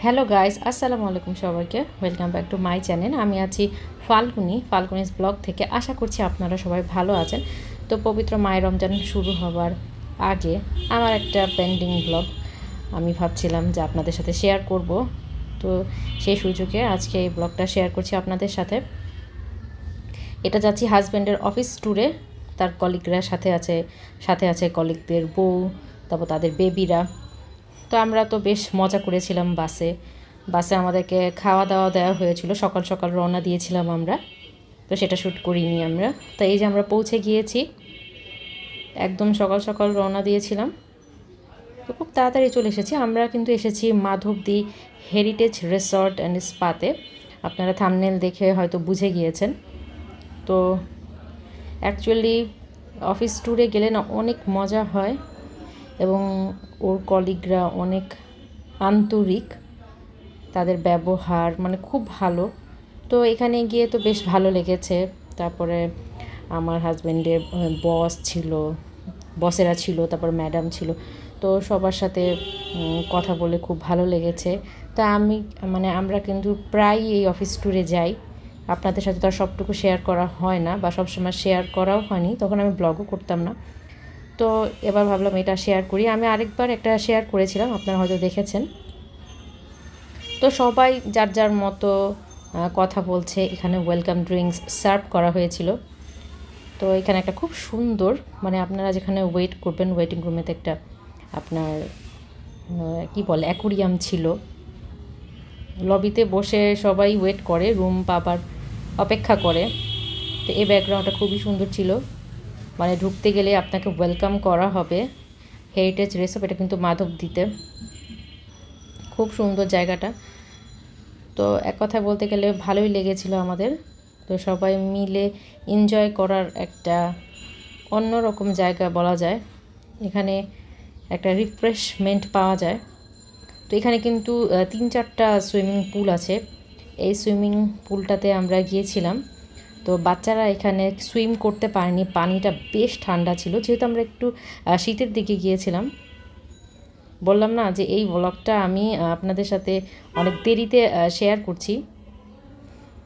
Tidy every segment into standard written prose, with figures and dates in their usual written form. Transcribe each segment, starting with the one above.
Hello guys, আসসালামু আলাইকুম সবাইকে। Welcome back to my channel. আমি আছি ফাল্গুনিস ব্লগ থেকে। আশা করছি আপনারা সবাই ভালো আছেন। তো পবিত্র মায়ের রমজান শুরু হবার আগে আমার একটা পেন্ডিং ব্লগ আমি ভাবছিলাম যে আপনাদের সাথে শেয়ার করব। তো সেই সুযোগে আজকে এই ব্লগটা শেয়ার করছি আপনাদের সাথে। এটা যাচ্ছি হাজব্যান্ডের অফিস ট্যুরে। তার কলিগরা সাথে আছে কলিগদের বউ, তারপর তাদের বেবিরা। তো আমরা তো বেশ মজা করেছিলাম বাসে আমাদেরকে খাওয়া দাওয়া দেওয়া হয়েছিল। সকাল সকাল রওনা দিয়েছিলাম আমরা, তো সেটা শ্যুট করিনি আমরা। তো এই যে আমরা পৌঁছে গিয়েছি, একদম সকাল সকাল রওনা দিয়েছিলাম, তো খুব তাড়াতাড়ি চলে এসেছি। আমরা কিন্তু এসেছি মাধবদী হেরিটেজ রিসর্ট অ্যান্ড স্পাতে। আপনারা থাম্বনেল দেখে হয়তো বুঝে গিয়েছেন। তো অ্যাকচুয়ালি অফিস ট্যুরে গেলে না অনেক মজা হয়, এবং ওর কলিগরা অনেক আন্তরিক, তাদের ব্যবহার মানে খুব ভালো। তো এখানে গিয়ে তো বেশ ভালো লেগেছে। তারপরে আমার হাজব্যান্ডের বসেরা ছিল, তারপর ম্যাডাম ছিল। তো সবার সাথে কথা বলে খুব ভালো লেগেছে। তো আমরা কিন্তু প্রায় এই অফিস ট্যুরে যাই। আপনাদের সাথে তো আর সবটুকু শেয়ার করা হয় না, বা সবসময় শেয়ার করাও হয়নি, তখন আমি ব্লগও করতাম না। তো এবার ভাবলাম এটা শেয়ার করি। আমি আরেকবার একটা শেয়ার করেছিলাম, আপনারা হয়তো দেখেছেন। তো সবাই যার যার মতো কথা বলছে। এখানে ওয়েলকাম ড্রিঙ্কস সার্ভ করা হয়েছিল। তো এখানে একটা খুব সুন্দর, মানে আপনারা যেখানে ওয়েট করবেন, ওয়েটিং রুমেতে একটা আপনার কি বলে অ্যাকুরিয়াম ছিল। লবিতে বসে সবাই ওয়েট করে, রুম পাবার অপেক্ষা করে। তো এই ব্যাকগ্রাউন্ডটা খুবই সুন্দর ছিল, মানে ঢুকতে গেলে আপনাকে ওয়েলকাম করা হবে। হেরিটেজ রিসর্ট, এটা কিন্তু মাধবদীতে। খুব সুন্দর জায়গাটা। তো এক কথায় বলতে গেলে ভালোই লেগেছিল আমাদের। তো সবাই মিলে এনজয় করার একটা অন্যরকম জায়গা বলা যায়। এখানে একটা রিফ্রেশমেন্ট পাওয়া যায়। তো এখানে কিন্তু 3-4টা সুইমিং পুল আছে। এই সুইমিং পুলটাতে আমরা গিয়েছিলাম। তো বাচ্চারা এখানে সুইম করতে পারেনি, পানিটা বেশ ঠান্ডা ছিল, যেহেতু আমরা একটু শীতের দিকে গিয়েছিলাম। বললাম না যে এই ব্লগটা আমি আপনাদের সাথে অনেক দেরিতে শেয়ার করছি,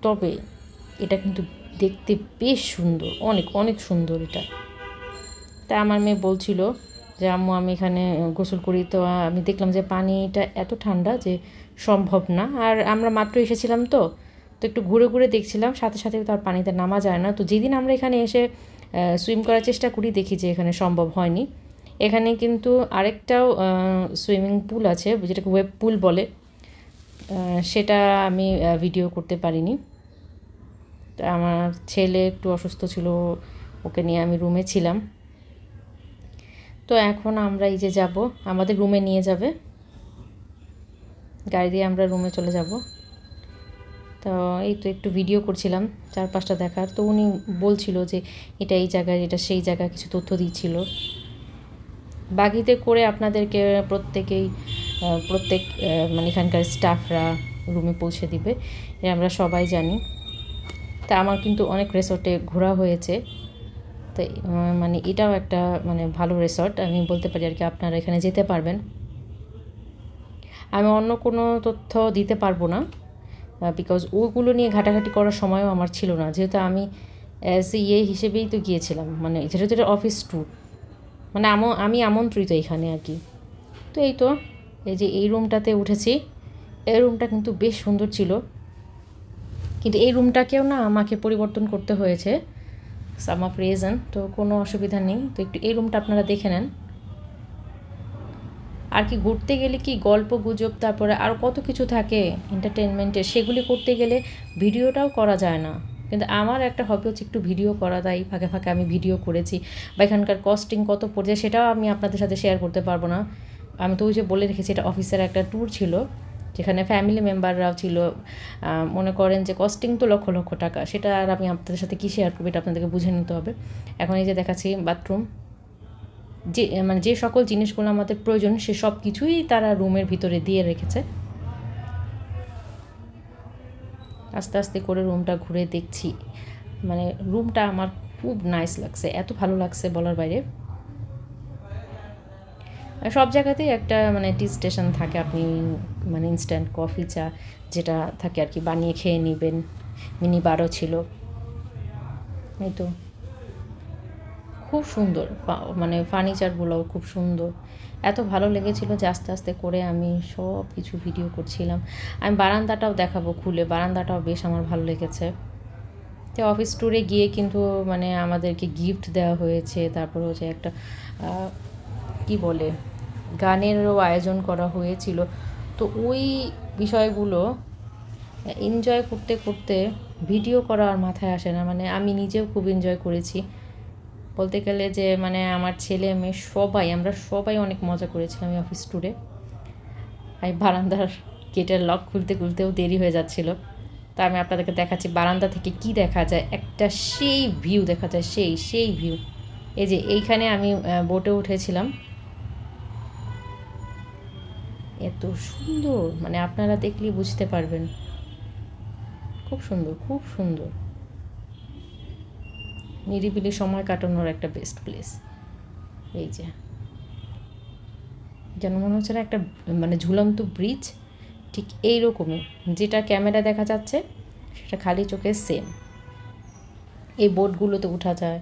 তবে এটা কিন্তু দেখতে বেশ সুন্দর, অনেক অনেক সুন্দর এটা। তাই আমার মেয়ে বলছিল যে আম্মু আমি এখানে গোসল করি। তো আমি দেখলাম যে পানিটা এত ঠান্ডা যে সম্ভব না। আর আমরা মাত্র এসেছিলাম, তো একটু ঘুরে ঘুরে দেখছিলাম, সাথে সাথে তো আর পানিতে নামা যায় না। তো যেদিন আমরা এখানে এসে সুইম করার চেষ্টা করি, দেখি যে এখানে সম্ভব হয়নি। এখানে কিন্তু আরেকটাও সুইমিং পুল আছে, যেটাকে ওয়েব পুল বলে। সেটা আমি ভিডিও করতে পারিনি। তো আমার ছেলে একটু অসুস্থ ছিল, ওকে নিয়ে আমি রুমে ছিলাম। তো এখন আমরা এই যে যাব, আমাদের রুমে নিয়ে যাবে গাড়ি দিয়ে, আমরা রুমে চলে যাব। তো এই তো একটু ভিডিও করছিলাম চারপাশটা দেখার। তো উনি বলছিল যে এটা এই জায়গায়, এটা সেই জায়গায়, কিছু তথ্য দিচ্ছিল। বাগিতে করে আপনাদেরকে প্রত্যেক মানে এখানকার স্টাফরা রুমে পৌঁছে দিবে, এটা আমরা সবাই জানি। তা আমার কিন্তু অনেক রিসর্টে ঘোরা হয়েছে। তো মানে এটাও একটা মানে ভালো রিসর্ট আমি বলতে পারি আর কি। আপনারা এখানে যেতে পারবেন। আমি অন্য কোনো তথ্য দিতে পারবো না, বিকজ ওগুলো নিয়ে ঘাটাঘাটি করার সময়ও আমার ছিল না, যেহেতু আমি অ্যাজ হিসেবেই তো গিয়েছিলাম, মানে যেহেতু এটা অফিস ট্যুর, মানে আমি আমন্ত্রিত এখানে আর কি। তো এই যে এই রুমটাতে উঠেছি। এই রুমটা কিন্তু বেশ সুন্দর ছিল, কিন্তু এই রুমটাকেও না আমাকে পরিবর্তন করতে হয়েছে সাম অফ রিজন। তো কোনো অসুবিধা নেই। তো একটু এই রুমটা আপনারা দেখে নেন। আর কি ঘুরতে গেলে কি গল্প গুজব, তারপরে আরও কত কিছু থাকে এন্টারটেনমেন্টের, সেগুলি করতে গেলে ভিডিওটাও করা যায় না। কিন্তু আমার একটা হবি হচ্ছে একটু ভিডিও করা, তাই ফাঁকে ফাঁকে আমি ভিডিও করেছি। বা এখানকার কস্টিং কত পড়ছে সেটাও আমি আপনাদের সাথে শেয়ার করতে পারবো না। আমি তো ওই যে বলে রেখেছি, এটা অফিসের একটা ট্যুর ছিল, যেখানে ফ্যামিলি মেম্বাররাও ছিল। মনে করেন যে কস্টিং তো লক্ষ লক্ষ টাকা, সেটা আর আমি আপনাদের সাথে কী শেয়ার করবো, এটা আপনাদেরকে বুঝে নিতে হবে। এখন এই যে দেখাচ্ছি বাথরুম, যে সকল জিনিসগুলো আমাদের প্রয়োজন সে সব কিছুই তারা রুমের ভিতরে দিয়ে রেখেছে। আস্তে আস্তে করে রুমটা ঘুরে দেখছি, মানে রুমটা আমার খুব নাইস লাগছে, এত ভালো লাগছে বলার বাইরে। সব জায়গাতেই একটা মানে টি স্টেশন থাকে, আপনি মানে ইনস্ট্যান্ট কফি চা যেটা থাকে আর কি বানিয়ে খেয়ে নেবেন। মিনি বারও ছিল। এই তো খুব সুন্দর, মানে ফার্নিচারগুলোও খুব সুন্দর। এত ভালো লেগেছিলো যে আস্তে আস্তে করে আমি সব কিছু ভিডিও করছিলাম। আমি বারান্দাটাও দেখাবো খুলে, বারান্দাটাও বেশ আমার ভালো লেগেছে। তো অফিস ট্যুরে গিয়ে কিন্তু মানে আমাদেরকে গিফট দেওয়া হয়েছে, তারপর হচ্ছে একটা কি বলে গানেরও আয়োজন করা হয়েছিল। তো ওই বিষয়গুলো এনজয় করতে করতে ভিডিও করা আর মাথায় আসে না। মানে আমি নিজেও খুব এনজয় করেছি বলতে গেলে, যে মানে আমার ছেলে মেয়ে সবাই, আমরা সবাই অনেক মজা করেছিলাম এই অফিস ট্যুরে। আর বারান্দার গেটের লক খুলতে খুলতেও দেরি হয়ে যাচ্ছিলো। তা আমি আপনাদেরকে দেখাচ্ছি বারান্দা থেকে কি দেখা যায়। একটা সেই ভিউ দেখা যায়, সেই ভিউ। এই যে এইখানে আমি বোটে উঠেছিলাম, এত সুন্দর, মানে আপনারা দেখলেই বুঝতে পারবেন। খুব সুন্দর, খুব সুন্দর, নিরিবিলি সময় কাটানোর একটা বেস্ট প্লেস। এই যে যেন মনে হচ্ছে না একটা মানে ঝুলন্ত ব্রিজ, ঠিক এইরকমই যেটা ক্যামেরা দেখা যাচ্ছে সেটা খালি চোখে সেম। এই বোটগুলোতে উঠা যায়,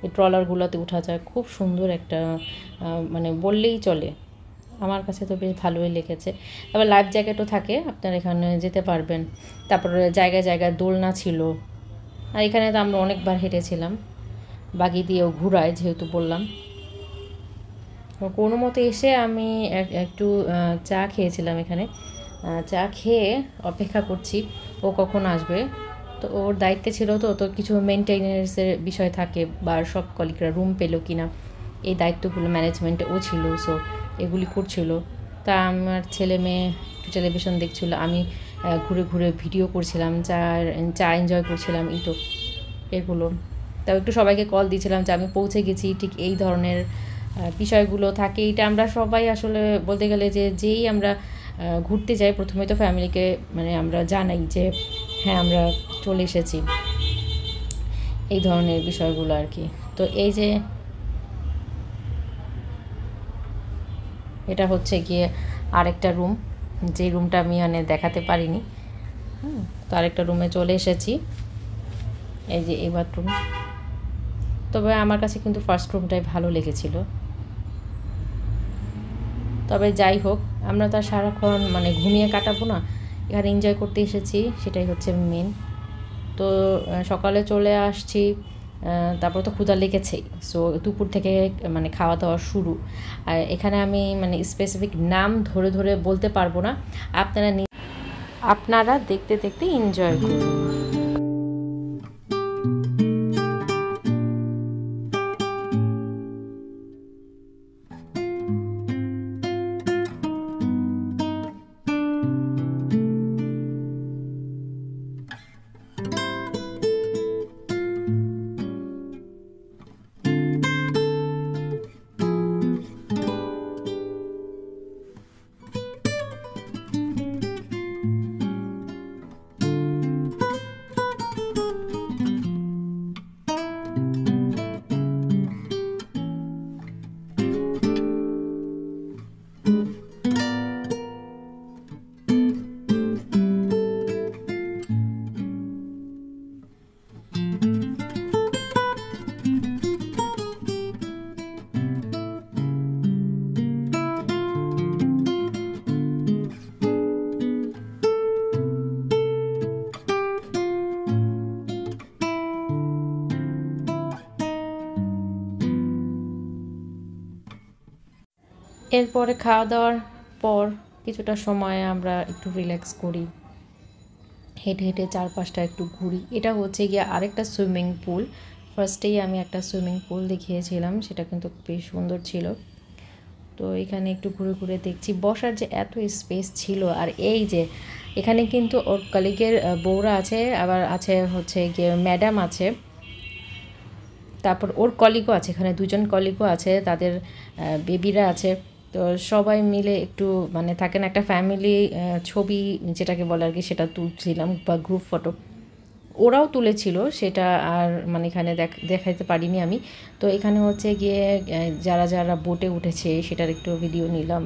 এই ট্রলারগুলোতে উঠা যায়, খুব সুন্দর একটা মানে বললেই চলে। আমার কাছে তো বেশ ভালোই লেগেছে। তারপর লাইফ জ্যাকেটও থাকে, আপনারা এখানে যেতে পারবেন। তারপরে জায়গায় জায়গায় দোলনা ছিল। আর এখানে তো আমরা অনেকবার হেঁটেছিলাম, বাগি দিয়েও ঘুরায় যেহেতু বললাম। কোনো মতে এসে আমি একটু চা খেয়েছিলাম এখানে। চা খেয়ে অপেক্ষা করছি ও কখন আসবে। তো ওর দায়িত্বে ছিল, তো কিছু মেনটেনেন্সের বিষয় থাকে, বা সব কলিগরা রুম পেলো কি না এই দায়িত্বগুলো ম্যানেজমেন্টে ও ছিল, সো এগুলি করছিল। তা আমার ছেলে মেয়ে একটু টেলিভিশন দেখছিল, আমি ঘুরে ঘুরে ভিডিও করছিলাম, চা এনজয় করছিলাম। এই তো এগুলো। তাও একটু সবাইকে কল দিয়েছিলাম যে আমি পৌঁছে গেছি, ঠিক এই ধরনের বিষয়গুলো থাকে। এটা আমরা সবাই আসলে বলতে গেলে যেই আমরা ঘুরতে যাই প্রথমে তো ফ্যামিলিকে মানে আমরা জানাই যে হ্যাঁ আমরা চলে এসেছি, এই ধরনের বিষয়গুলো আর কি। তো এই যে এটা হচ্ছে গিয়ে আরেকটা রুম, যে রুমটা আমি মানে দেখাতে পারিনি। তো আরেকটা রুমে চলে এসেছি। এই যে এই বাথরুম। তবে আমার কাছে কিন্তু ফার্স্ট রুমটাই ভালো লেগেছিল। তবে যাই হোক, আমরা তো সারাক্ষণ মানে ঘুমিয়ে কাটাবো না, এখানে এনজয় করতে এসেছি, সেটাই হচ্ছে মেন। তো সকালে চলে আসছি, তারপর তো ক্ষুধা লেগেছেই, সো দুপুর থেকে মানে খাওয়া দাওয়া শুরু। আর এখানে আমি মানে স্পেসিফিক নাম ধরে ধরে বলতে পারবো না, আপনারা দেখতে দেখতে এনজয় করুন। এরপরে খাওয়া দাওয়ার পর কিছুটা সময় আমরা একটু রিল্যাক্স করি, হেঁটে হেঁটে চারপাশটা একটু ঘুরি। এটা হচ্ছে গিয়ে আরেকটা সুইমিং পুল। ফার্স্টেই আমি একটা সুইমিং পুল দেখিয়েছিলাম, সেটা কিন্তু বেশ সুন্দর ছিল। তো এখানে একটু ঘুরে ঘুরে দেখছি, বসার যে এত স্পেস ছিল। আর এই যে এখানে কিন্তু ওর কলিগের বউরা আছে, আবার আছে হচ্ছে গিয়ে ম্যাডাম আছে, তারপর ওর কলিগও আছে, এখানে দুজন কলিগও আছে, তাদের বেবিরা আছে। তো সবাই মিলে একটু মানে থাকে না একটা ফ্যামিলি ছবি যেটাকে বলে আর কি, সেটা তুলছিলাম, বা গ্রুপ ফটো। ওরাও তুলেছিল, সেটা আর মানে এখানে দেখাইতে পারিনি আমি। তো এখানে হচ্ছে গিয়ে যারা যারা বোটে উঠেছে সেটার একটু ভিডিও নিলাম।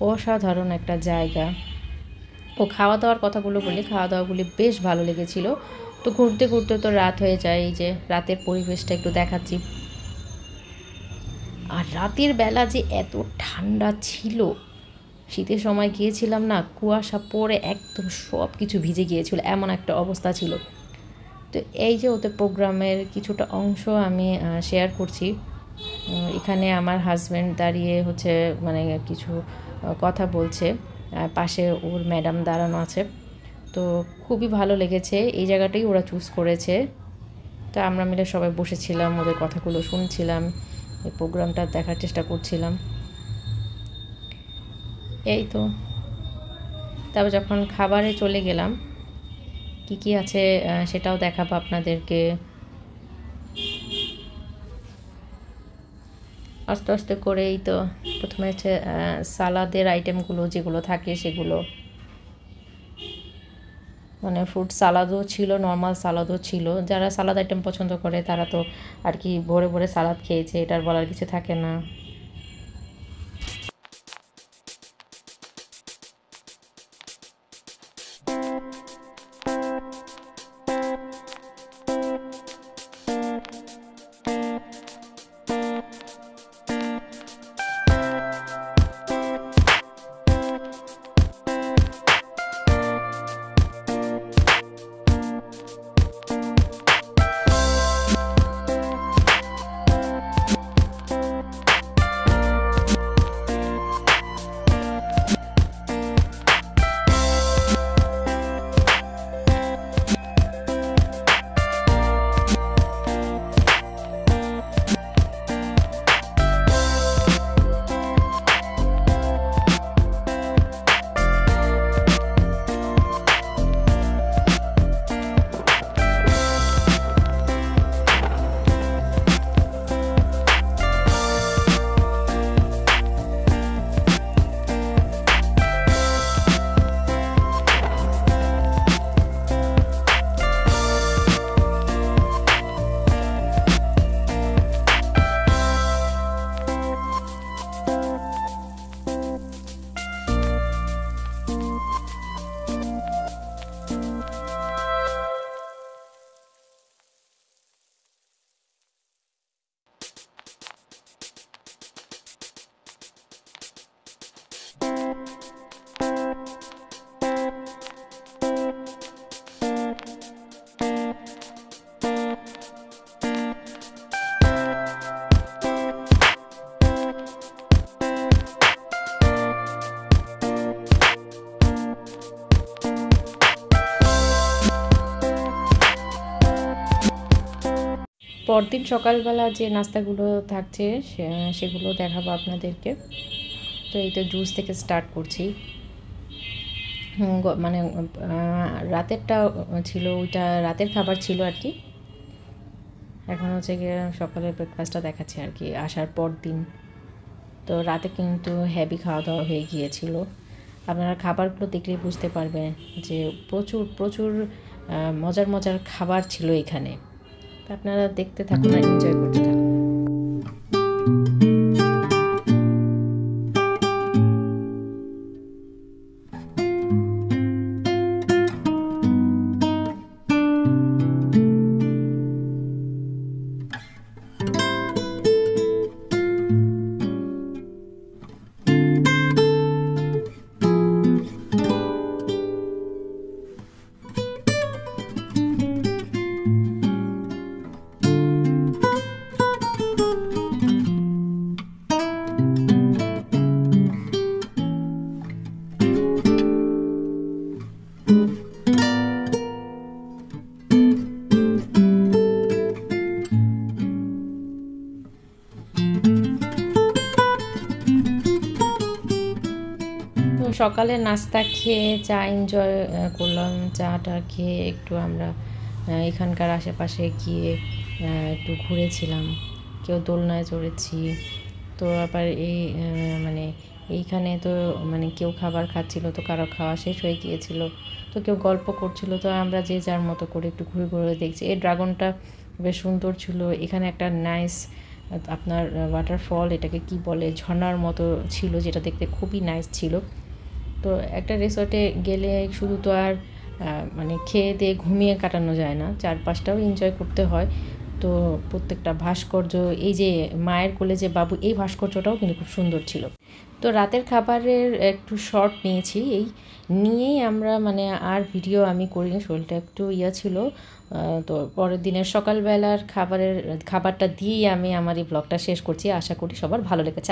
অসাধারণ একটা জায়গা। ও খাওয়া দাওয়ার কথাগুলো বলি, খাওয়া দাওয়াগুলি বেশ ভালো লেগেছিলো। তো ঘুরতে ঘুরতে তো রাত হয়ে যায়, এই যে রাতের পরিবেশটা একটু দেখাচ্ছি। আর রাতের বেলা যে এত ঠান্ডা ছিল, শীতের সময় গিয়েছিলাম না, কুয়াশা পড়ে একদম সব কিছু ভিজে গিয়েছিল, এমন একটা অবস্থা ছিল। তো এই যে ওদের প্রোগ্রামের কিছুটা অংশ আমি শেয়ার করছি। এখানে আমার হাজব্যান্ড দাঁড়িয়ে হচ্ছে মানে কিছু কথা বলছে, পাশে ওর ম্যাডাম দাঁড়ানো আছে। তো খুবই ভালো লেগেছে, এই জায়গাটাই ওরা চুজ করেছে। তো আমরা মিলে সবাই বসেছিলাম, ওদের কথাগুলো শুনছিলাম, এই প্রোগ্রামটা দেখার চেষ্টা করছিলাম। এই তো তারপর যখন খাবারে চলে গেলাম, কি কি আছে সেটাও দেখাবো আপনাদেরকে। আস্তে আস্তে করেই তো প্রথমে হচ্ছে সালাদের আইটেমগুলো যেগুলো থাকে সেগুলো, মানে ফ্রুট সালাদও ছিল, নর্মাল সালাদও ছিল। যারা সালাদ আইটেম পছন্দ করে তারা তো আর কি ভরে ভরে সালাদ খেয়েছে, এটার বলার কিছু থাকে না। পরদিন সকালবেলা যে নাস্তাগুলো থাকছে সেগুলো দেখাবো আপনাদেরকে। তো এই তো জুস থেকে স্টার্ট করছি। মানে রাতেরটা ছিল, ওইটা রাতের খাবার ছিল আর কি। এখন হচ্ছে গিয়ে সকালের ব্রেকফাস্টটা দেখাচ্ছি আর কি, আসার পর দিন। তো রাতে কিন্তু হেভি খাওয়া দাওয়া হয়ে গিয়েছিল। আপনারা খাবারগুলো দেখলেই বুঝতে পারবেন যে প্রচুর প্রচুর মজার মজার খাবার ছিল এখানে। আপনারা দেখতে থাকুন আর এনজয় করতে থাকুন। সকালে নাস্তা খেয়ে চা এনজয় করলাম। চাটা খেয়ে একটু আমরা এখানকার আশেপাশে গিয়ে একটু ঘুরেছিলাম, কেউ দোলনায় চড়েছি। তো আবার এই মানে এইখানে তো মানে কেউ খাবার খাচ্ছিল, তো কারো খাওয়া শেষ হয়ে গিয়েছিল, তো কেউ গল্প করছিল, তো আমরা যে যার মতো করে একটু ঘুরে ঘুরে দেখছি। এই ড্রাগনটা বেশ সুন্দর ছিল। এখানে একটা নাইস আপনার ওয়াটারফল, এটাকে কি বলে, ঝর্ণার মতো ছিল, যেটা দেখতে খুবই নাইস ছিল। তো একটা রিসর্টে গেলে শুধু তো আর মানে খেয়ে দিয়ে ঘুমিয়ে কাটানো যায় না, চারপাশটাও এনজয় করতে হয়। তো প্রত্যেকটা ভাস্কর্য, এই যে মায়ের কোলে যে বাবু, এই ভাস্কর্যটাও কিন্তু খুব সুন্দর ছিল। তো রাতের খাবারের একটু শর্ট নিয়েছি, এই নিয়েই আমরা মানে আর ভিডিও আমি করিনি, শরীরটা একটু ছিল। তো পরের দিনের সকালবেলার খাবারটা দিয়েই আমি আমার এই ব্লগটা শেষ করছি। আশা করি সবার ভালো লেগেছে।